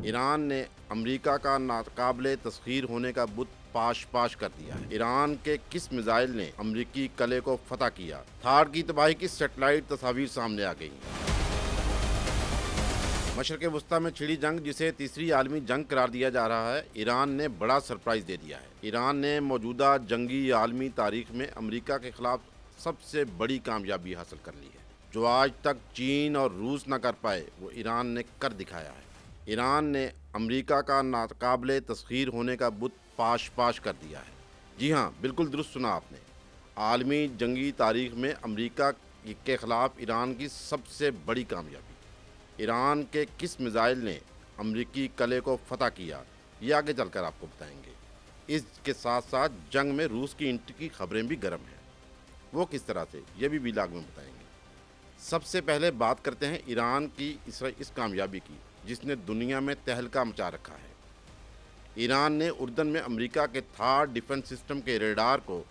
ایران نے امریکہ کا ناقابل تسخیر ہونے کا بت پاش کر دیا ہے۔ ایران کے کس میزائل نے امریکی قلعے کو فتح کیا؟ تھاڈ کی تباہی کی سیٹلائٹ تصاویر سامنے آ گئی ہیں۔ مشرق وسطی میں چھڑی جنگ، جسے تیسری عالمی جنگ قرار دیا جا رہا ہے، ایران نے بڑا سرپرائز دے دیا ہے۔ ایران نے موجودہ جنگی عالمی تاریخ میں امریکہ کے خلاف سب سے بڑی کامیابی حاصل کر لی ہے۔ جو آج تک چین اور روس نہ کر پائے، وہ ایران نے کر دکھایا ہے۔ ایران نے امریکہ کا ناقابل تسخیر ہونے کا بت پاش کر دیا ہے۔ جی ہاں، بالکل درست سنا آپ نے۔ عالمی جنگی تاریخ میں امریکہ کے خلاف ایران کی سب سے بڑی کامیابی۔ ایران کے کس میزائل نے امریکی قلعے کو فتح کیا، یہ آگے چل کر آپ کو بتائیں گے۔ اس کے ساتھ ساتھ جنگ میں روس کی انٹری کی خبریں بھی گرم ہیں۔ وہ کس طرح سے، یہ بھی ویلاگ میں بتائیں گے۔ سب سے پہلے بات کرتے ہیں ایران کی اس کامیابی کی، جس نے دنیا میں تہلکہ مچا رکھا ہے۔ ایران نے اردن میں امریکہ کے تھاڈ ڈیفنس سسٹم کے ریڈار کو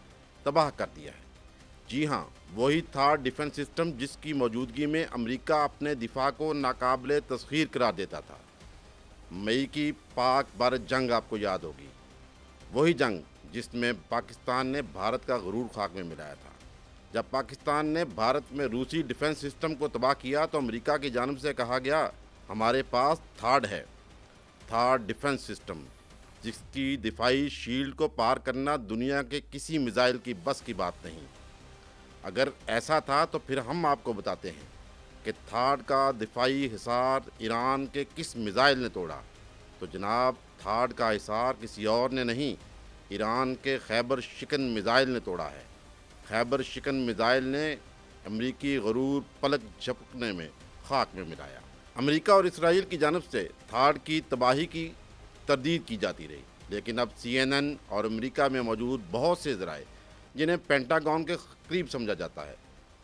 تباہ کر دیا ہے۔ جی ہاں، وہی تھاڈ ڈیفنس سسٹم جس کی موجودگی میں امریکہ اپنے دفاع کو ناقابل تسخیر قرار دیتا تھا۔ مئی کی پاک بھارت جنگ آپ کو یاد ہوگی، وہی جنگ جس میں پاکستان نے بھارت کا غرور خاک میں ملایا تھا۔ جب پاکستان نے بھارت میں روسی ڈیفنس سسٹم کو تباہ کیا تو امریکہ کی جانب سے کہا گیا، ہمارے پاس تھاڈ ہے، تھاڈ ڈیفنس سسٹم، جس کی دفاعی شیلڈ کو پار کرنا دنیا کے کسی میزائل کی بس کی بات نہیں۔ اگر ایسا تھا تو پھر ہم آپ کو بتاتے ہیں کہ تھاڈ کا دفاعی حصار ایران کے کس میزائل نے توڑا۔ تو جناب، تھاڈ کا حصار کسی اور نے نہیں، ایران کے خیبر شکن میزائل نے توڑا ہے۔ خیبر شکن میزائل نے امریکی غرور پلک جھپکنے میں خاک میں ملایا۔ امریکہ اور اسرائیل کی جانب سے تھاڈ کی تباہی کی تردید کی جاتی رہی، لیکن اب CNN اور امریکہ میں موجود بہت سے ذرائع، جنہیں پینٹاگون کے قریب سمجھا جاتا ہے،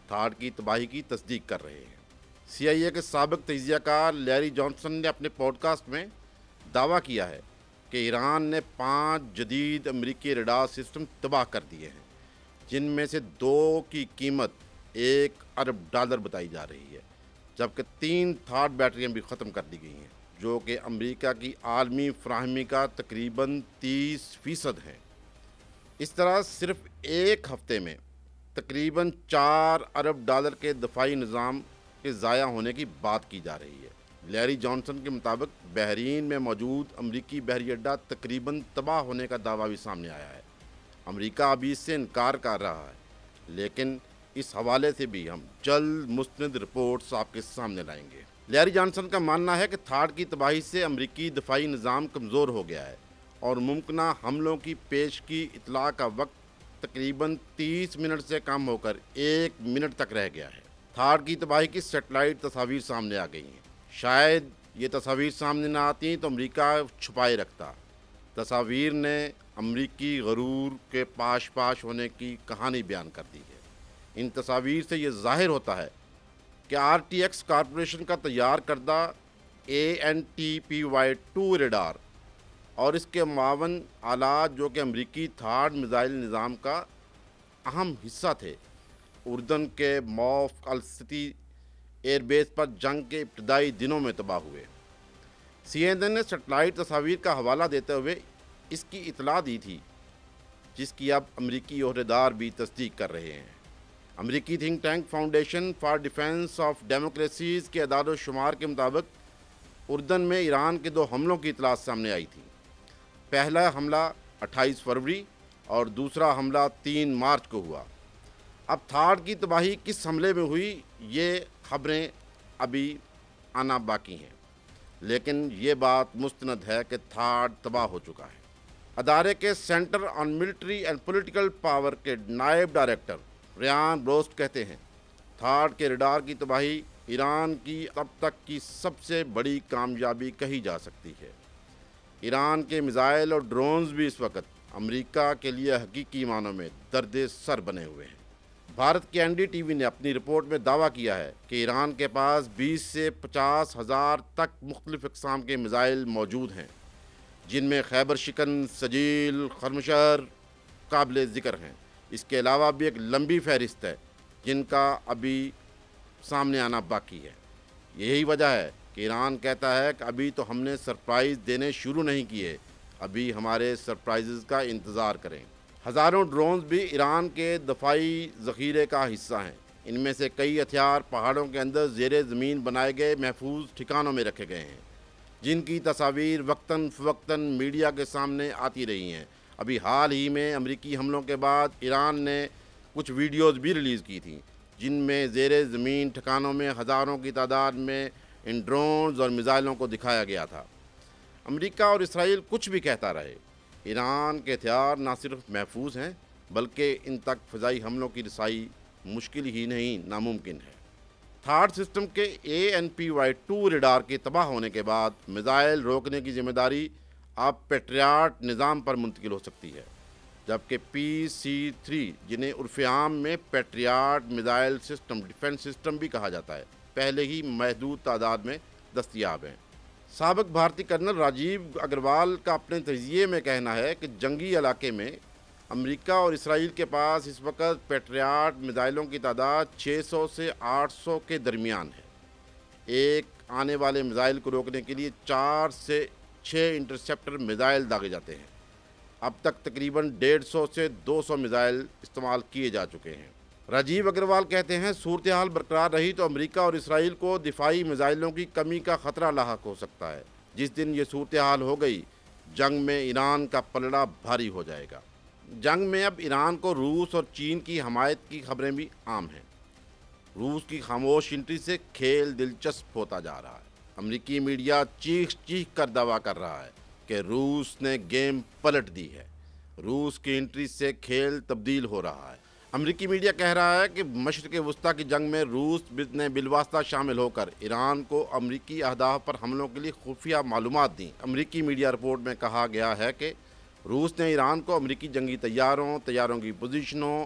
تھاڈ کی تباہی کی تصدیق کر رہے ہیں۔ CIA کے سابق تجزیہ کار لیری جانسن نے اپنے پوڈ کاسٹ میں دعویٰ کیا ہے کہ ایران نے 5 جدید امریکی ریڈار سسٹم تباہ کر دیے ہیں، جن میں سے 2 کی قیمت $1 ارب بتائی جا رہی ہے، جبکہ 3 تھاڈ بیٹریاں بھی ختم کر دی گئی ہیں، جو کہ امریکہ کی عالمی فراہمی کا تقریباً 30% ہیں۔ اس طرح صرف ایک ہفتے میں تقریباً $4 ارب کے دفاعی نظام کے ضائع ہونے کی بات کی جا رہی ہے۔ لیری جانسن کے مطابق بحرین میں موجود امریکی بحری اڈہ تقریباً تباہ ہونے کا دعویٰ بھی سامنے آیا ہے۔ امریکہ ابھی اس سے انکار کر رہا ہے، لیکن اس حوالے سے بھی ہم جلد مستند رپورٹس آپ کے سامنے لائیں گے۔ لیری جانسن کا ماننا ہے کہ تھاڈ کی تباہی سے امریکی دفاعی نظام کمزور ہو گیا ہے اور ممکنہ حملوں کی پیش کی اطلاع کا وقت تقریباً 30 منٹ سے کم ہو کر 1 منٹ تک رہ گیا ہے۔ تھاڈ کی تباہی کی سیٹلائٹ تصاویر سامنے آ گئی ہیں۔ شاید یہ تصاویر سامنے نہ آتی تو امریکہ چھپائے رکھتا۔ تصاویر نے امریکی غرور کے پاش ہونے کی کہانی بیان کر دی ہے۔ ان تصاویر سے یہ ظاہر ہوتا ہے کہ RTX کارپوریشن کا تیار کردہ ANTPY-2 ریڈار اور اس کے معاون آلات، جو کہ امریکی تھاڈ میزائل نظام کا اہم حصہ تھے، اردن کے موف السٹی ایئر بیس پر جنگ کے ابتدائی دنوں میں تباہ ہوئے۔ CNN نے سیٹلائٹ تصاویر کا حوالہ دیتے ہوئے اس کی اطلاع دی تھی، جس کی اب امریکی عہدیدار بھی تصدیق کر رہے ہیں۔ امریکی think tank foundation for defence of democracies کے اعداد و شمار کے مطابق اردن میں ایران کے 2 حملوں کی اطلاع سامنے آئی تھی۔ پہلا حملہ 28 فروری اور دوسرا حملہ 3 مارچ کو ہوا۔ اب تھاڈ کی تباہی کس حملے میں ہوئی، یہ خبریں ابھی آنا باقی ہیں، لیکن یہ بات مستند ہے کہ تھاڈ تباہ ہو چکا ہے۔ ادارے کے centre on military and political power کے نائب ڈائریکٹر ریان بروسٹ کہتے ہیں، تھاڈ کے ریڈار کی تباہی ایران کی اب تک کی سب سے بڑی کامیابی کہی جا سکتی ہے۔ ایران کے میزائل اور ڈرونز بھی اس وقت امریکہ کے لیے حقیقی معنوں میں درد سر بنے ہوئے ہیں۔ بھارت کی NDTV نے اپنی رپورٹ میں دعویٰ کیا ہے کہ ایران کے پاس 20 سے 50 ہزار تک مختلف اقسام کے میزائل موجود ہیں، جن میں خیبر شکن، سجیل، خرمشہر قابل ذکر ہیں۔ اس کے علاوہ بھی ایک لمبی فہرست ہے جن کا ابھی سامنے آنا باقی ہے۔ یہی وجہ ہے کہ ایران کہتا ہے کہ ابھی تو ہم نے سرپرائز دینے شروع نہیں کیے، ابھی ہمارے سرپرائزز کا انتظار کریں۔ ہزاروں ڈرونز بھی ایران کے دفاعی ذخیرے کا حصہ ہیں۔ ان میں سے کئی ہتھیار پہاڑوں کے اندر زیر زمین بنائے گئے محفوظ ٹھکانوں میں رکھے گئے ہیں، جن کی تصاویر وقتاً فوقتاً میڈیا کے سامنے آتی رہی ہیں۔ ابھی حال ہی میں امریکی حملوں کے بعد ایران نے کچھ ویڈیوز بھی ریلیز کی تھیں، جن میں زیر زمین ٹھکانوں میں ہزاروں کی تعداد میں ان ڈرونز اور میزائلوں کو دکھایا گیا تھا۔ امریکہ اور اسرائیل کچھ بھی کہتا رہے، ایران کے ہتھیار نہ صرف محفوظ ہیں بلکہ ان تک فضائی حملوں کی رسائی مشکل ہی نہیں، ناممکن ہے۔ تھاڈ سسٹم کے ANPY-2 ریڈار کے تباہ ہونے کے بعد میزائل روکنے کی ذمہ داری اب پیٹریاٹ نظام پر منتقل ہو سکتی ہے، جبکہ PC-3 جنہیں عرف عام میں patriot missile system defence system بھی کہا جاتا ہے، پہلے ہی محدود تعداد میں دستیاب ہیں۔ سابق بھارتی کرنل راجیو اگروال کا اپنے تجزیے میں کہنا ہے کہ جنگی علاقے میں امریکہ اور اسرائیل کے پاس اس وقت پیٹریاٹ میزائلوں کی تعداد 600 سے 800 کے درمیان ہے۔ ایک آنے والے میزائل کو روکنے کے لیے 4 سے 6 انٹرسیپٹر میزائل داغے جاتے ہیں۔ اب تک تقریباً 150 سے 200 میزائل استعمال کیے جا چکے ہیں۔ راجیو اگروال کہتے ہیں صورتحال برقرار رہی تو امریکہ اور اسرائیل کو دفاعی میزائلوں کی کمی کا خطرہ لاحق ہو سکتا ہے۔ جس دن یہ صورتحال ہو گئی، جنگ میں ایران کا پلڑا بھاری ہو جائے گا۔ جنگ میں اب ایران کو روس اور چین کی حمایت کی خبریں بھی عام ہیں۔ روس کی خاموش انٹری سے کھیل دلچسپ ہوتا جا رہا ہے۔ امریکی میڈیا چیخ چیخ کر دعویٰ کر رہا ہے کہ روس نے گیم پلٹ دی ہے۔ روس کی انٹری سے کھیل تبدیل ہو رہا ہے۔ امریکی میڈیا کہہ رہا ہے کہ مشرق وسطیٰ کی جنگ میں روس نے بالواسطہ شامل ہو کر ایران کو امریکی اہداف پر حملوں کے لیے خفیہ معلومات دیں۔ امریکی میڈیا رپورٹ میں کہا گیا ہے کہ روس نے ایران کو امریکی جنگی طیاروں کی پوزیشنوں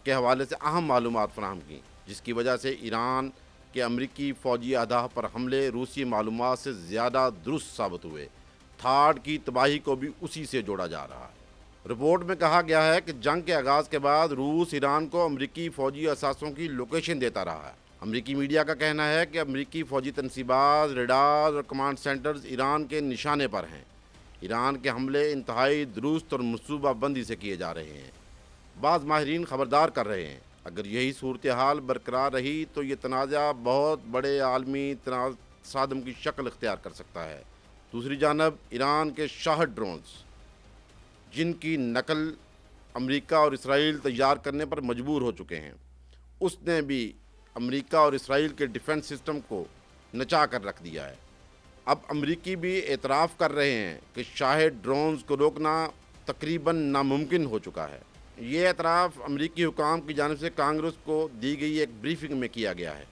کے حوالے سے اہم معلومات فراہم کیں، جس کی وجہ سے ایران کے امریکی فوجی اہداف پر حملے روسی معلومات سے زیادہ درست ثابت ہوئے۔ تھاڈ کی تباہی کو بھی اسی سے جوڑا جا رہا ہے۔ رپورٹ میں کہا گیا ہے کہ جنگ کے آغاز کے بعد روس ایران کو امریکی فوجی اثاثوں کی لوکیشن دیتا رہا ہے۔ امریکی میڈیا کا کہنا ہے کہ امریکی فوجی تنصیبات، ریڈار اور کمانڈ سینٹرز ایران کے نشانے پر ہیں۔ ایران کے حملے انتہائی درست اور منصوبہ بندی سے کیے جا رہے ہیں۔ بعض ماہرین خبردار کر رہے ہیں، اگر یہی صورتحال برقرار رہی تو یہ تنازع بہت بڑے عالمی تصادم کی شکل اختیار کر سکتا ہے۔ دوسری جانب ایران کے شاہد ڈرونز، جن کی نقل امریکہ اور اسرائیل تیار کرنے پر مجبور ہو چکے ہیں، اس نے بھی امریکہ اور اسرائیل کے ڈیفنس سسٹم کو نچا کر رکھ دیا ہے۔ اب امریکی بھی اعتراف کر رہے ہیں کہ شاہد ڈرونز کو روکنا تقریباً ناممکن ہو چکا ہے۔ یہ اعتراف امریکی حکام کی جانب سے کانگریس کو دی گئی ایک بریفنگ میں کیا گیا ہے۔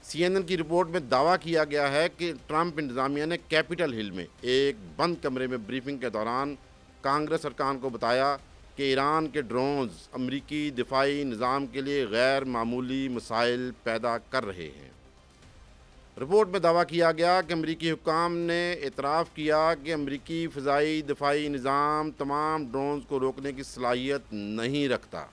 CNN کی رپورٹ میں دعویٰ کیا گیا ہے کہ ٹرمپ انتظامیہ نے کیپٹل ہل میں ایک بند کمرے میں بریفنگ کے دوران کانگریس ارکان کو بتایا کہ ایران کے ڈرونز امریکی دفاعی نظام کے لیے غیر معمولی مسائل پیدا کر رہے ہیں۔ رپورٹ میں دعویٰ کیا گیا کہ امریکی حکام نے اعتراف کیا کہ امریکی فضائی دفاعی نظام تمام ڈرونز کو روکنے کی صلاحیت نہیں رکھتا۔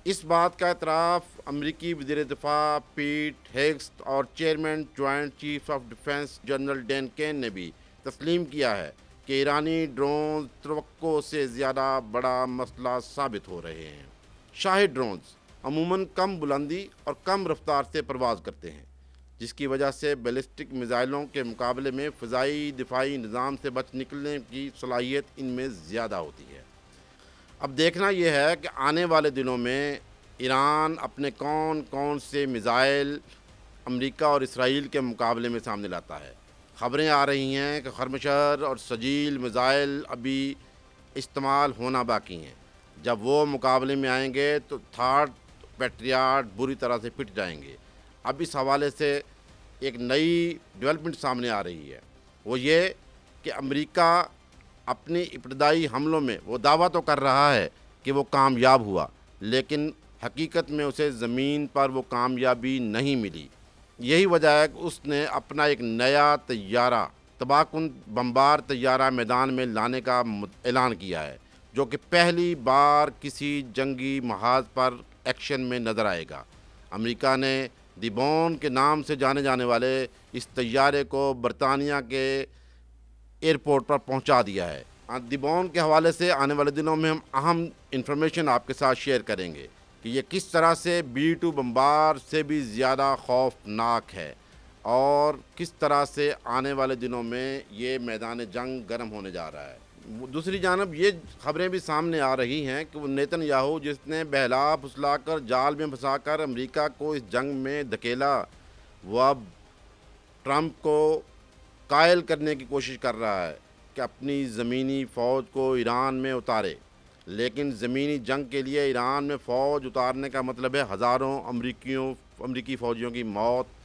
اس بات کا اعتراف امریکی وزیر دفاع پیٹ ہیگسٹ اور chairman joint chief of defence general Dan Caine نے بھی تسلیم کیا ہے کہ ایرانی ڈرونز توقع سے زیادہ بڑا مسئلہ ثابت ہو رہے ہیں۔ شاہد ڈرونز عموماً کم بلندی اور کم رفتار سے پرواز کرتے ہیں، جس کی وجہ سے بیلسٹک میزائلوں کے مقابلے میں فضائی دفاعی نظام سے بچ نکلنے کی صلاحیت ان میں زیادہ ہوتی ہے۔ اب دیکھنا یہ ہے کہ آنے والے دنوں میں ایران اپنے کون سے میزائل امریکہ اور اسرائیل کے مقابلے میں سامنے لاتا ہے۔ خبریں آ رہی ہیں کہ خرمشہر اور سجیل میزائل ابھی استعمال ہونا باقی ہیں۔ جب وہ مقابلے میں آئیں گے تو تھاڈ پیٹریاٹ بری طرح سے پٹ جائیں گے۔ اب اس حوالے سے ایک نئی ڈیولپمنٹ سامنے آ رہی ہے، وہ یہ کہ امریکہ اپنی ابتدائی حملوں میں وہ دعویٰ تو کر رہا ہے کہ وہ کامیاب ہوا، لیکن حقیقت میں اسے زمین پر وہ کامیابی نہیں ملی۔ یہی وجہ ہے کہ اس نے اپنا ایک نیا طیارہ، تباہ کن بمبار طیارہ میدان میں لانے کا اعلان کیا ہے، جو کہ پہلی بار کسی جنگی محاذ پر ایکشن میں نظر آئے گا۔ امریکہ نے دی بون کے نام سے جانے جانے والے اس طیارے کو برطانیہ کے ایئرپورٹ پر پہنچا دیا ہے۔ دی بون کے حوالے سے آنے والے دنوں میں ہم اہم انفارمیشن آپ کے ساتھ شیئر کریں گے کہ یہ کس طرح سے B-2 بمبار سے بھی زیادہ خوفناک ہے اور کس طرح سے آنے والے دنوں میں یہ میدان جنگ گرم ہونے جا رہا ہے۔ دوسری جانب یہ خبریں بھی سامنے آ رہی ہیں کہ وہ نیتن یاہو جس نے بہلا پھسلا کر جال میں پھنسا کر امریکہ کو اس جنگ میں دھکیلا، وہ اب ٹرمپ کو قائل کرنے کی کوشش کر رہا ہے کہ اپنی زمینی فوج کو ایران میں اتارے، لیکن زمینی جنگ کے لیے ایران میں فوج اتارنے کا مطلب ہے ہزاروں امریکی فوجیوں کی موت